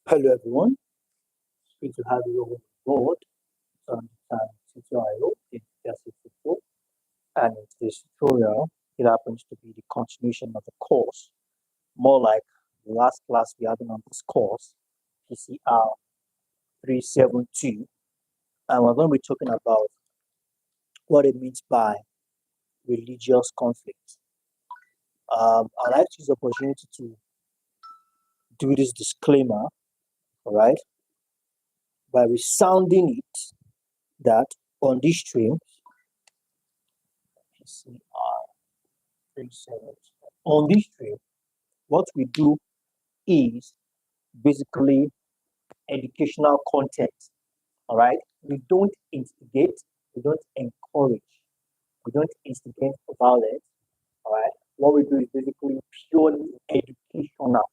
Hello everyone, it's good to have you on board on the tutorial in PCR372, and in today's tutorial it happens to be the continuation of the course, more like the last class we had on this course, PCR372, and we're going to be talking about what it means by religious conflict. I'd like to use the opportunity to do this disclaimer, all right, by resounding it that on this stream, on this stream, what we do is basically educational content. All right, we don't instigate, we don't encourage, we don't instigate violence. All right, what we do is basically purely educational,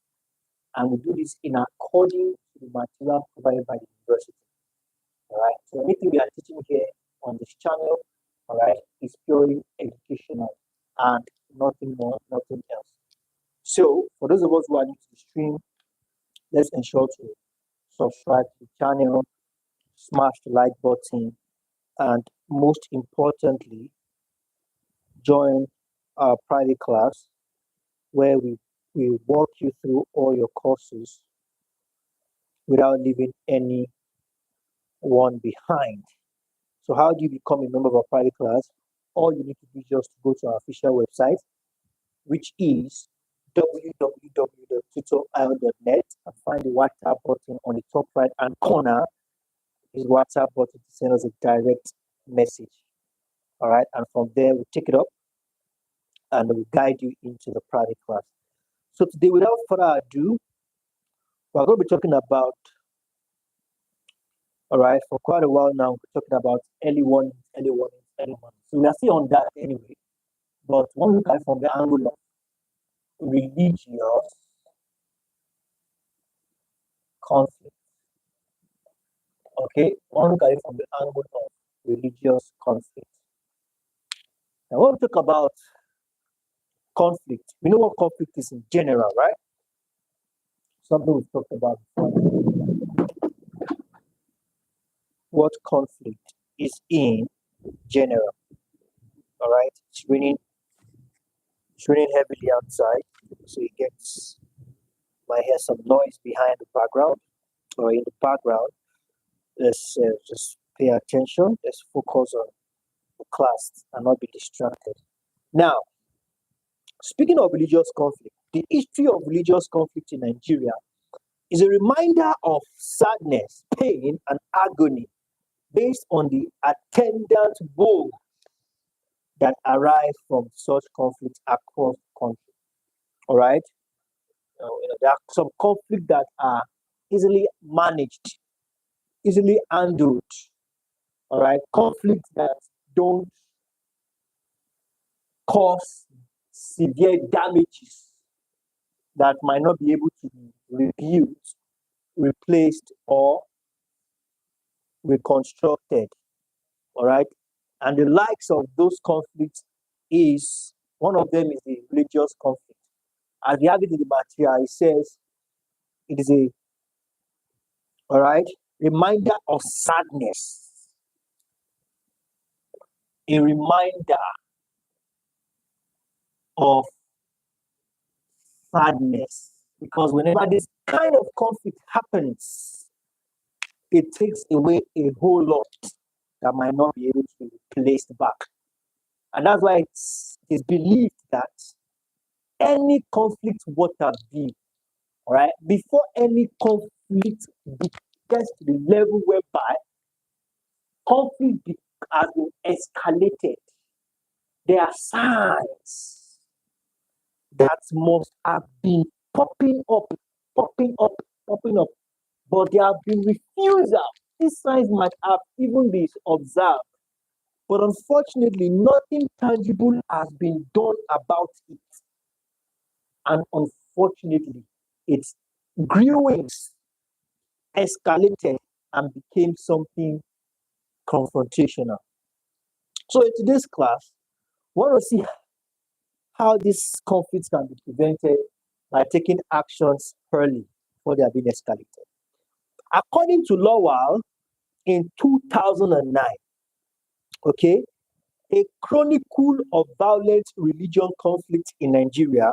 and we do this in according to the material provided by the university. All right, so anything we are teaching here on this channel, all right, is purely educational and nothing more, nothing else. So for those of us who are new to the stream, let's ensure to subscribe to the channel, smash the like button, and most importantly, join our private class where we walk you through all your courses without leaving any one behind. So how do you become a member of our private class? All you need to do is just go to our official website, which is www.tutorio.net, and find the WhatsApp button on the top right hand corner. Is WhatsApp button to send us a direct message. All right, and from there we take it up and we'll guide you into the private class. So today, without further ado, we're going to be talking about, all right, for quite a while now, we're talking about early warnings. So we are still on that anyway, but one look at it from the angle of religious conflict. Okay, one look at it from the angle of religious conflict. Now, when we talk about conflict, we know what conflict is in general, right? Something we've talked about before. What conflict is in general. All right, it's raining heavily outside, so it gets, might hear some noise behind the background or in the background. Let's just pay attention. Let's focus on the class and not be distracted. Now, speaking of religious conflict, the history of religious conflict in Nigeria is a reminder of sadness, pain, and agony based on the attendant woe that arise from such conflicts across the country. All right, there are some conflicts that are easily managed, easily handled. All right, conflicts that don't cause severe damages, that might not be able to be rebuilt, replaced, or reconstructed. All right, and the likes of those conflicts is, one of them is the religious conflict. As we have it in the material, it says it is a, all right, reminder of sadness, a reminder of sadness, because whenever this kind of conflict happens, it takes away a whole lot that might not be able to be replaced back. And that's why it is believed that any conflict, what have been, all right, before any conflict gets to the level whereby conflict has been escalated, there are signs that must have been popping up, but there have been refusal. These signs might have even been observed, but unfortunately, nothing tangible has been done about it. And unfortunately, it's grew, escalated, and became something confrontational. So in today's class, we want to see how these conflicts can be prevented by taking actions early before they are being escalated. According to Lowell, in 2009, okay, a chronicle of violent religion conflict in Nigeria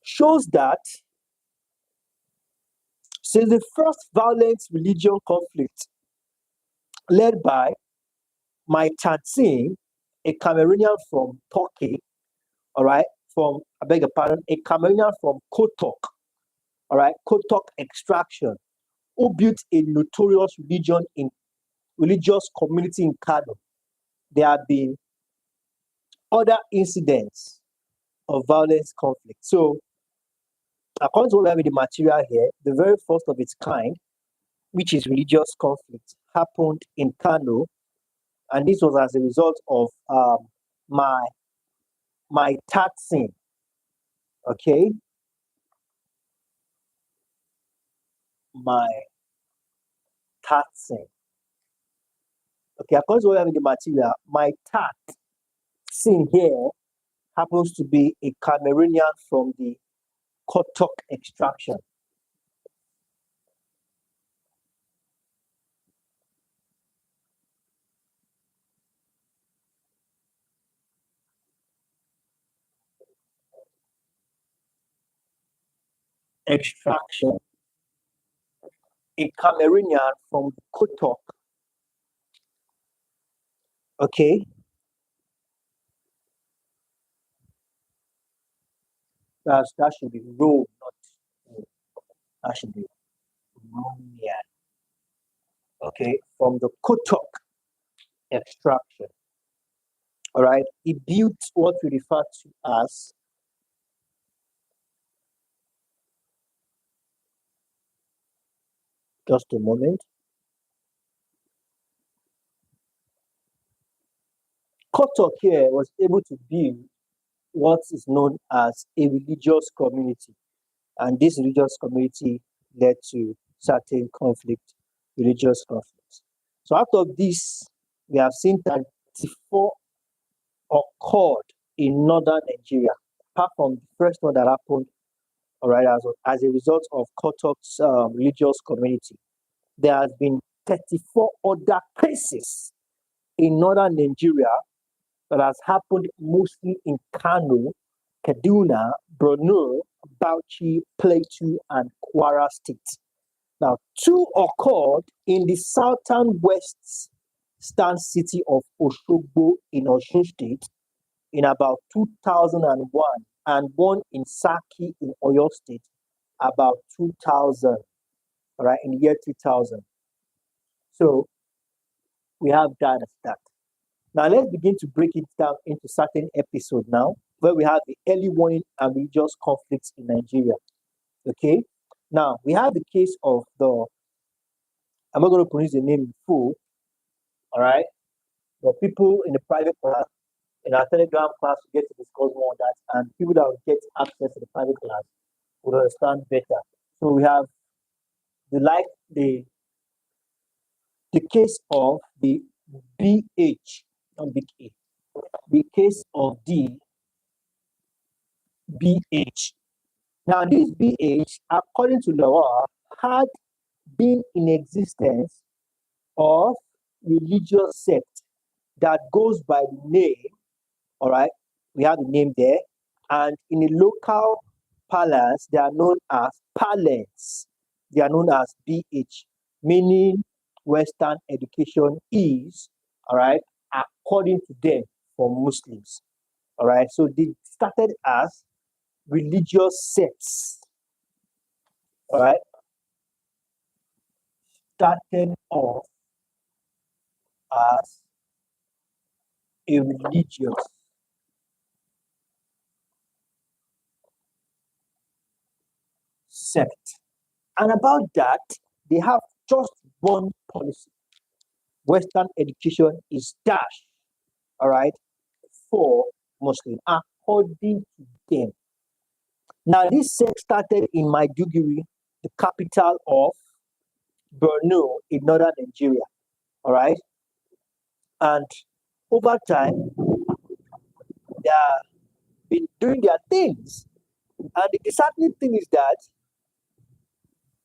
shows that since the first violent religion conflict led by my Tansin, a Cameroonian from Turkey, all right, I beg your pardon, a Cameroonian from Kotok, all right, Kotok extraction, who built a notorious religious community in Kano. There have been other incidents of violence conflict. So, according to what we have in the material here, the very first of its kind, which is religious conflict, happened in Kano, and this was as a result of my taxing. Okay, my taxing. Okay, according to what we have in the material, my taxing here happens to be a Cameroonian from the Kotok extraction. Extraction. A Cameroonian from Kotok. Okay. That should be Rome, not Rome. That should be Romania. Okay, from the Kotok extraction. All right. He built what we refer to as just a moment. Kotok here was able to build what is known as a religious community. And this religious community led to certain religious conflicts. So out of this, we have seen 34 occurred in northern Nigeria, apart from the first one that happened, all right, as a result of Kotok's religious community. There has been 34 other cases in northern Nigeria that has happened mostly in Kano, Kaduna, Borno, Bauchi, Plateau, and Kwara states. Now, 2 occurred in the southern western city of Osogbo in Osun State in about 2001, and 1 in Saki in Oyo State about 2000, all right, in the year 2000. So we have that as that. Now let's begin to break it down into certain episodes now, where we have the early warning and religious conflicts in Nigeria. Okay. Now we have the case of I'm not going to pronounce the name in full, all right, but people in the private class, in our Telegram class, we get to discuss more on that, and people that will get access to the private class will understand better. So we have the case of the BH, not big A, the case of the BH. Now, this BH, according to the law, had been in existence of religious sect that goes by the name, all right, we have the name there, and in the local parlance, they are known as parlance. They are known as BH, meaning Western education is, all right, according to them, for Muslims. All right, so they started as religious sects. All right, started off as a religious sect. And about that, they have just one policy. Western education is dash, all right, for Muslim, according to them. Now, this sect started in Maiduguri, the capital of Borno in northern Nigeria, all right? And over time, they have been doing their things. And the disheartening thing is that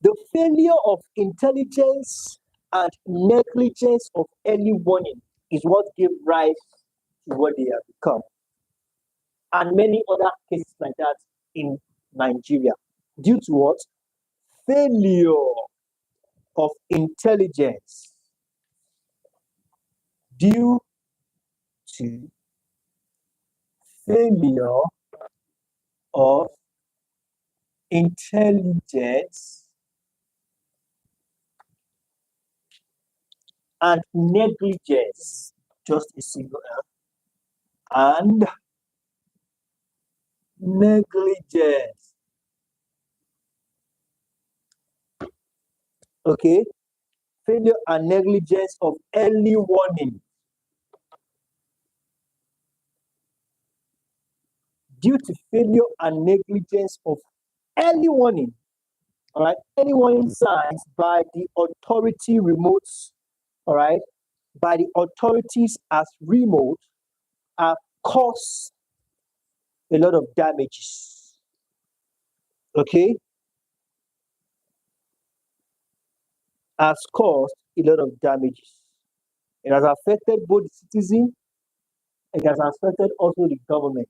The failure of intelligence and negligence of early warning is what gave rise to what they have become, and many other cases like that in Nigeria. Due to what? Failure of intelligence. Due to failure of intelligence and negligence, just a single L, and negligence. Okay, failure and negligence of early warning. Due to failure and negligence of early warning, all right, early warning signs by the authority remotes, all right, by the authorities as remote are cause a lot of damages. Okay, has caused a lot of damages. It has affected both the citizen, it has affected also the government.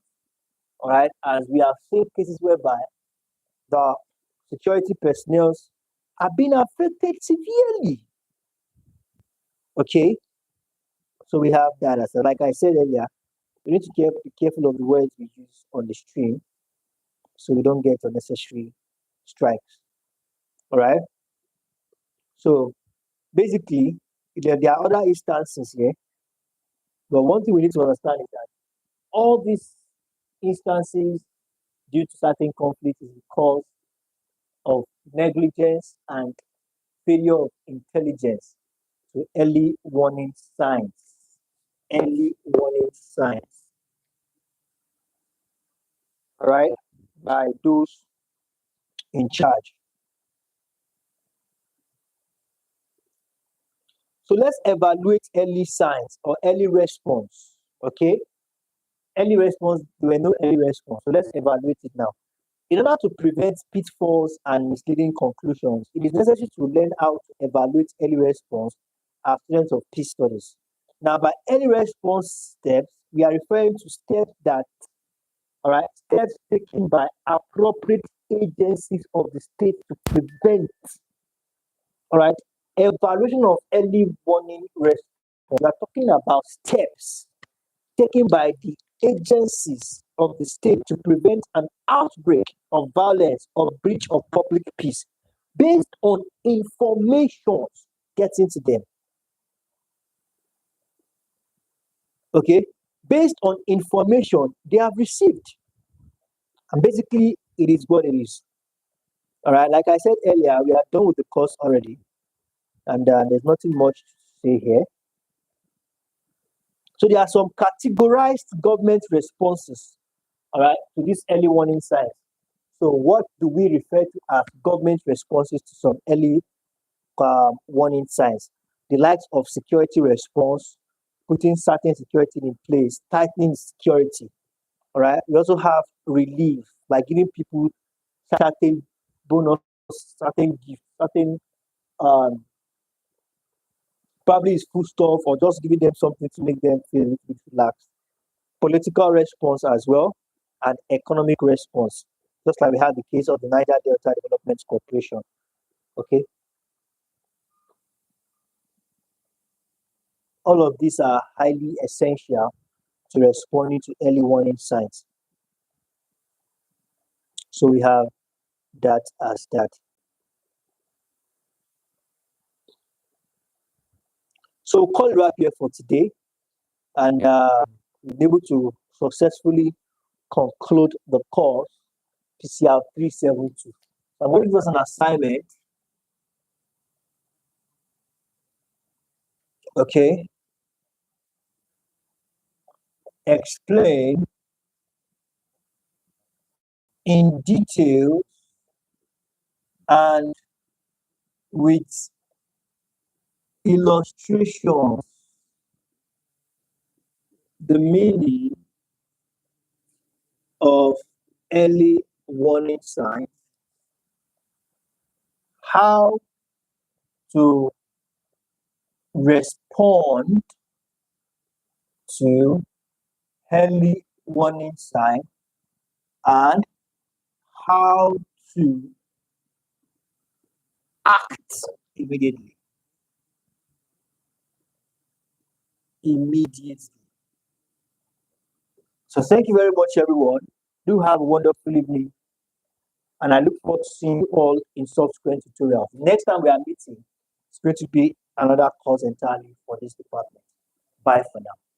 All right, as we have seen cases whereby the security personnel are being affected severely. Okay, so we have that as like I said earlier, we need to be careful of the words we use on the stream so we don't get unnecessary strikes. All right, so basically, there are other instances here, but one thing we need to understand is that all these instances due to certain conflicts is because of negligence and failure of intelligence to early warning signs. Early warning signs. All right, by those in charge. So let's evaluate early signs or early response. Okay, early response, there were no early response. So let's evaluate it now. In order to prevent pitfalls and misleading conclusions, it is necessary to learn how to evaluate early response as students of peace studies. Now, by early response steps, we are referring to steps that, all right, steps taken by appropriate agencies of the state to prevent, all right, evaluation of early warning response. We are talking about steps taken by the agencies of the state to prevent an outbreak of violence or breach of public peace based on information getting to them. Okay, based on information they have received, and basically it is what it is. All right, like I said earlier, we are done with the course already, and there's nothing much to say here. So there are some categorized government responses, all right, to these early warning signs. So what do we refer to as government responses to some early warning signs? The likes of security response, putting certain security in place, tightening security. All right. We also have relief by giving people certain bonus, certain gift, certain um, probably is food stuff or just giving them something to make them feel a little bit relaxed. Political response as well, and economic response, just like we had the case of the Niger Delta Development Corporation. Okay, all of these are highly essential to responding to early warning signs. So we have that as that. So we'll call it wrap here for today, and we'll be able to successfully conclude the course PCR372. I'm going to give us an assignment. Okay. Explain in detail and with illustrations the meaning of early warning signs, how to respond to early warning sign, and how to act immediately. So thank you very much, everyone. Do have a wonderful evening, and I look forward to seeing you all in subsequent tutorials. Next time we are meeting, it's going to be another course entirely for this department. Bye for now.